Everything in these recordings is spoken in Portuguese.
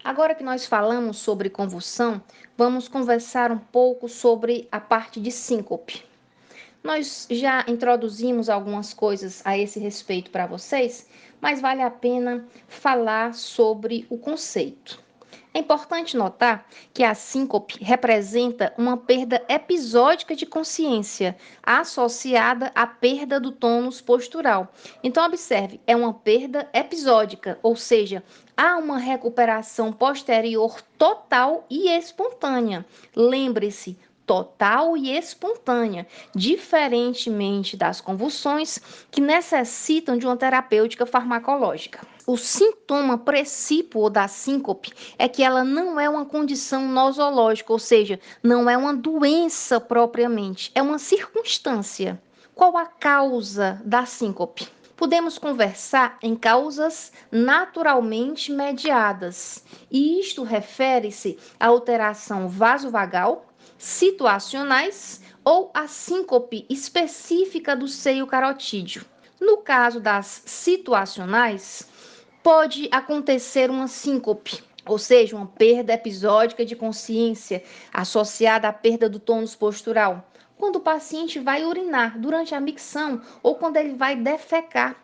Agora que nós falamos sobre convulsão, vamos conversar um pouco sobre a parte de síncope. Nós já introduzimos algumas coisas a esse respeito para vocês, mas vale a pena falar sobre o conceito. É importante notar que a síncope representa uma perda episódica de consciência associada à perda do tônus postural. Então, observe, é uma perda episódica, ou seja, há uma recuperação posterior total e espontânea. Lembre-se, total e espontânea, diferentemente das convulsões que necessitam de uma terapêutica farmacológica. O sintoma precípuo da síncope é que ela não é uma condição nosológica, ou seja, não é uma doença propriamente, é uma circunstância. Qual a causa da síncope? Podemos conversar em causas naturalmente mediadas, e isto refere-se à alteração vasovagal, situacionais ou a síncope específica do seio carotídeo. No caso das situacionais, pode acontecer uma síncope, ou seja, uma perda episódica de consciência associada à perda do tônus postural, quando o paciente vai urinar durante a micção ou quando ele vai defecar,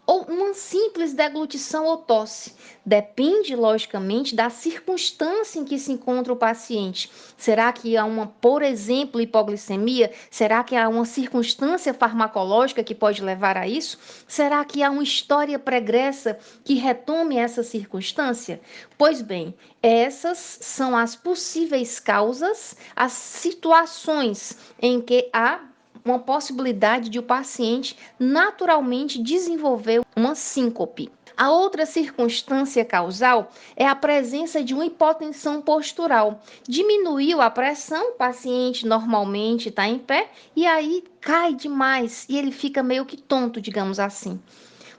ou uma simples deglutição ou tosse. Depende, logicamente, da circunstância em que se encontra o paciente. Será que há uma, por exemplo, hipoglicemia? Será que há uma circunstância farmacológica que pode levar a isso? Será que há uma história pregressa que retome essa circunstância? Pois bem, essas são as possíveis causas, as situações em que há uma possibilidade de o paciente naturalmente desenvolver uma síncope. A outra circunstância causal é a presença de uma hipotensão postural. Diminuiu a pressão, o paciente normalmente está em pé e aí cai demais e ele fica meio que tonto, digamos assim.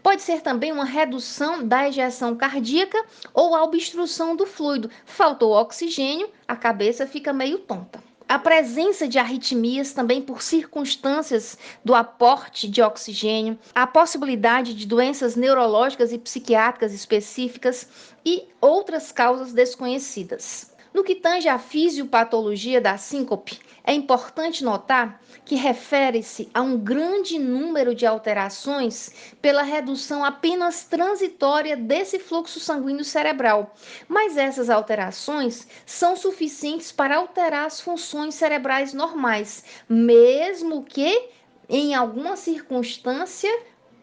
Pode ser também uma redução da ejeção cardíaca ou a obstrução do fluido. Faltou oxigênio, a cabeça fica meio tonta. A presença de arritmias também por circunstâncias do aporte de oxigênio, a possibilidade de doenças neurológicas e psiquiátricas específicas e outras causas desconhecidas. No que tange à fisiopatologia da síncope, é importante notar que refere-se a um grande número de alterações pela redução apenas transitória desse fluxo sanguíneo cerebral. Mas essas alterações são suficientes para alterar as funções cerebrais normais, mesmo que em alguma circunstância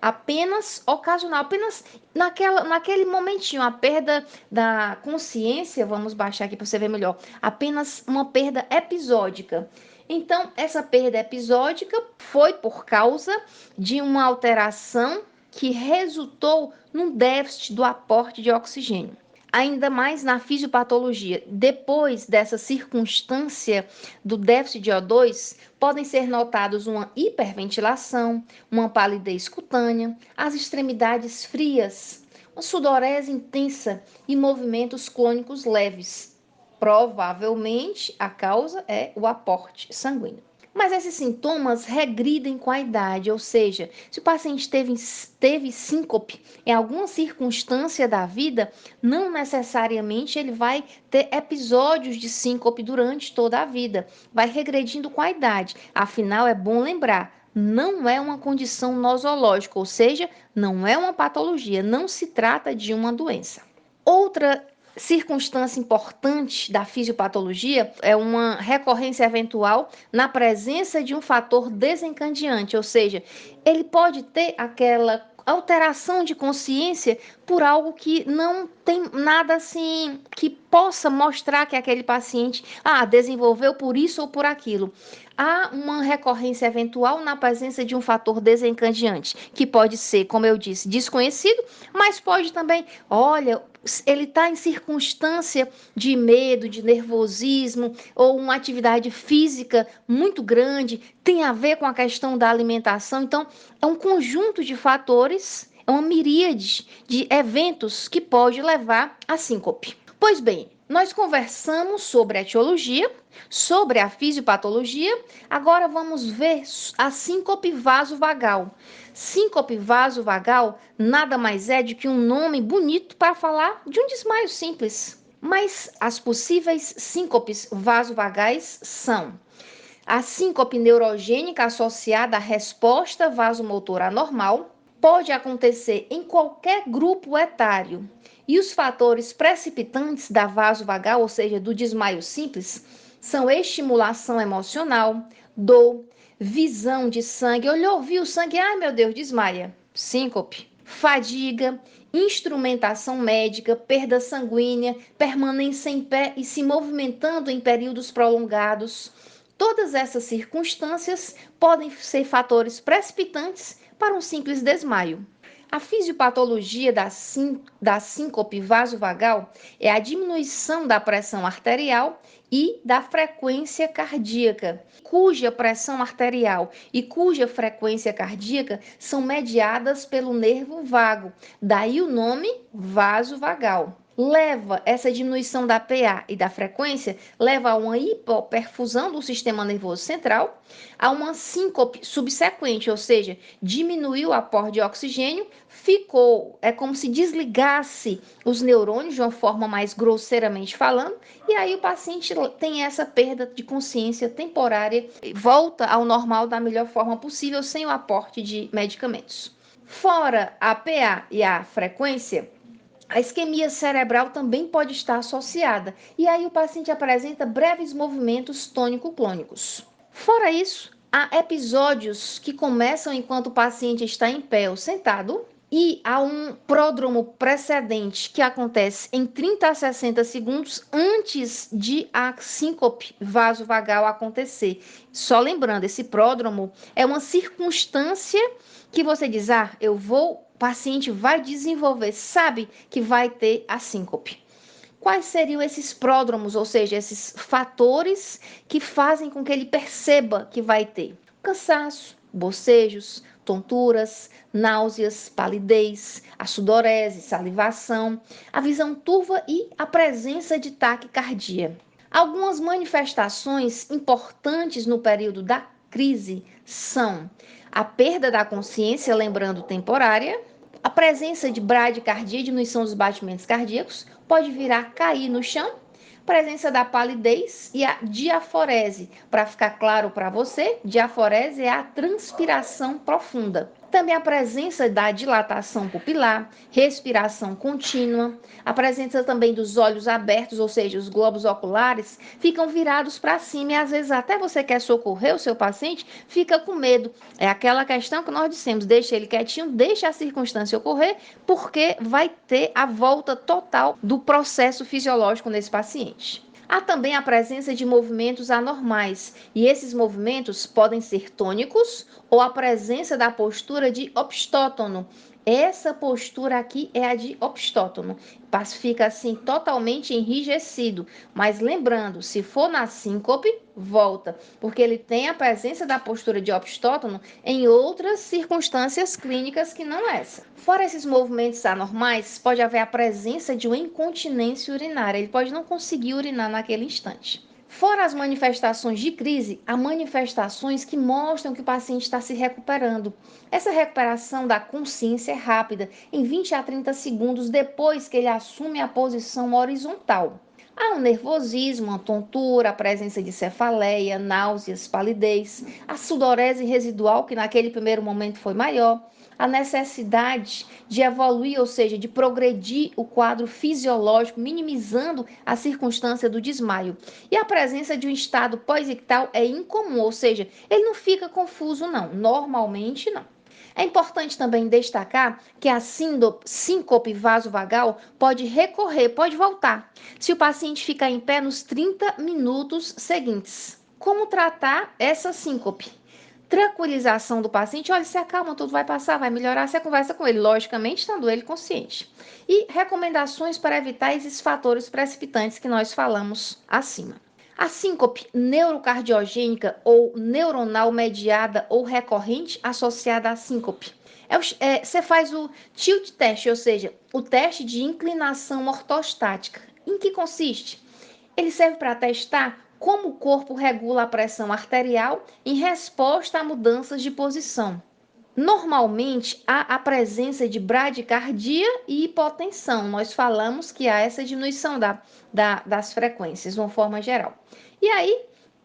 apenas ocasional, apenas naquele momentinho, a perda da consciência, vamos baixar aqui para você ver melhor, apenas uma perda episódica. Então, essa perda episódica foi por causa de uma alteração que resultou num déficit do aporte de oxigênio. Ainda mais na fisiopatologia, depois dessa circunstância do déficit de O2, podem ser notados uma hiperventilação, uma palidez cutânea, as extremidades frias, uma sudorese intensa e movimentos clônicos leves. Provavelmente a causa é o aporte sanguíneo. Mas esses sintomas regridem com a idade, ou seja, se o paciente teve síncope em alguma circunstância da vida, não necessariamente ele vai ter episódios de síncope durante toda a vida, vai regredindo com a idade. Afinal, é bom lembrar, não é uma condição nosológica, ou seja, não é uma patologia, não se trata de uma doença. Outra circunstância importante da fisiopatologia é uma recorrência eventual na presença de um fator desencadeante, ou seja, ele pode ter aquela alteração de consciência por algo que não tem nada assim que possa mostrar que aquele paciente desenvolveu por isso ou por aquilo. Há uma recorrência eventual na presença de um fator desencadeante, que pode ser, como eu disse, desconhecido, mas pode também, olha, ele está em circunstância de medo, de nervosismo ou uma atividade física muito grande, tem a ver com a questão da alimentação. Então, é um conjunto de fatores, é uma miríade de eventos que pode levar a síncope. Pois bem, nós conversamos sobre a etiologia, sobre a fisiopatologia, agora vamos ver a síncope vasovagal. Síncope vasovagal nada mais é do que um nome bonito para falar de um desmaio simples. Mas as possíveis síncopes vasovagais são a síncope neurogênica associada à resposta vasomotora anormal, pode acontecer em qualquer grupo etário. E os fatores precipitantes da vasovagal, ou seja, do desmaio simples, são estimulação emocional, dor, visão de sangue. Olhou, viu sangue, ai meu Deus, desmaia. Síncope. Fadiga, instrumentação médica, perda sanguínea, permanência em pé e se movimentando em períodos prolongados. Todas essas circunstâncias podem ser fatores precipitantes para um simples desmaio. A fisiopatologia da síncope vasovagal é a diminuição da pressão arterial e da frequência cardíaca, cuja pressão arterial e cuja frequência cardíaca são mediadas pelo nervo vago, daí o nome vasovagal. Essa diminuição da PA e da frequência leva a uma hipoperfusão do sistema nervoso central, a uma síncope subsequente, ou seja, diminuiu o aporte de oxigênio, é como se desligasse os neurônios de uma forma mais grosseiramente falando, e aí o paciente tem essa perda de consciência temporária e volta ao normal da melhor forma possível, sem o aporte de medicamentos. Fora a PA e a frequência, a isquemia cerebral também pode estar associada, e aí o paciente apresenta breves movimentos tônico-clônicos. Fora isso, há episódios que começam enquanto o paciente está em pé ou sentado, e há um pródromo precedente que acontece em 30 a 60 segundos antes de a síncope vasovagal acontecer. Só lembrando, esse pródromo é uma circunstância que você diz, o paciente vai desenvolver, sabe que vai ter a síncope. Quais seriam esses pródromos, ou seja, esses fatores que fazem com que ele perceba que vai ter? Cansaço, bocejos, tonturas, náuseas, palidez, a sudorese, salivação, a visão turva e a presença de taquicardia. Algumas manifestações importantes no período da crise são a perda da consciência, lembrando temporária, a presença de bradicardia, diminuição dos batimentos cardíacos, pode vir a cair no chão, presença da palidez e a diaforese. Para ficar claro para você, diaforese é a transpiração profunda. Também a presença da dilatação pupilar, respiração contínua, a presença também dos olhos abertos, ou seja, os globos oculares ficam virados para cima e às vezes até você quer socorrer o seu paciente, fica com medo. É aquela questão que nós dissemos, deixa ele quietinho, deixa a circunstância ocorrer, porque vai ter a volta total do processo fisiológico nesse paciente. Há também a presença de movimentos anormais, e esses movimentos podem ser tônicos ou a presença da postura de opstótono. Essa postura aqui é a de opstótono, fica assim totalmente enrijecido, mas lembrando, se for na síncope, volta, porque ele tem a presença da postura de opstótono em outras circunstâncias clínicas que não essa. Fora esses movimentos anormais, pode haver a presença de uma incontinência urinária, ele pode não conseguir urinar naquele instante. Fora as manifestações de crise, há manifestações que mostram que o paciente está se recuperando. Essa recuperação da consciência é rápida, em 20 a 30 segundos depois que ele assume a posição horizontal. Há um nervosismo, uma tontura, a presença de cefaleia, náuseas, palidez, a sudorese residual, que naquele primeiro momento foi maior, a necessidade de evoluir, ou seja, de progredir o quadro fisiológico, minimizando a circunstância do desmaio. E a presença de um estado pós-ictal é incomum, ou seja, ele não fica confuso, não. Normalmente, não. É importante também destacar que a síncope vasovagal pode recorrer, pode voltar, se o paciente ficar em pé nos 30 minutos seguintes. Como tratar essa síncope? Tranquilização do paciente, olha, se acalma, tudo vai passar, vai melhorar, você conversa com ele, logicamente, estando ele consciente. E recomendações para evitar esses fatores precipitantes que nós falamos acima. A síncope neurocardiogênica ou neuronal mediada ou recorrente associada à síncope. Você faz o tilt test, ou seja, o teste de inclinação ortostática. Em que consiste? Ele serve para testar como o corpo regula a pressão arterial em resposta a mudanças de posição. Normalmente, há a presença de bradicardia e hipotensão. Nós falamos que há essa diminuição das frequências, de uma forma geral. E aí,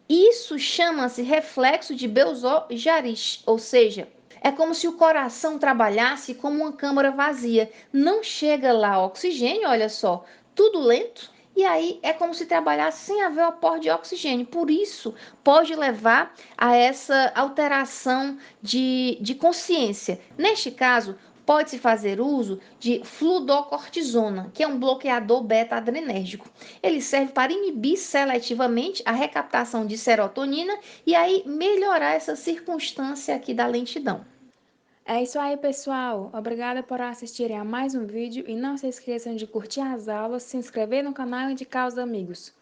isso chama-se reflexo de Beuzot-Jaris, ou seja, é como se o coração trabalhasse como uma câmara vazia. Não chega lá oxigênio, olha só, tudo lento. E aí é como se trabalhasse sem haver o aporte de oxigênio. Por isso, pode levar a essa alteração de consciência. Neste caso, pode-se fazer uso de fluocortisona, que é um bloqueador beta-adrenérgico. Ele serve para inibir seletivamente a recaptação de serotonina e aí melhorar essa circunstância aqui da lentidão. É isso aí, pessoal. Obrigada por assistirem a mais um vídeo e não se esqueçam de curtir as aulas, se inscrever no canal e indicar aos amigos.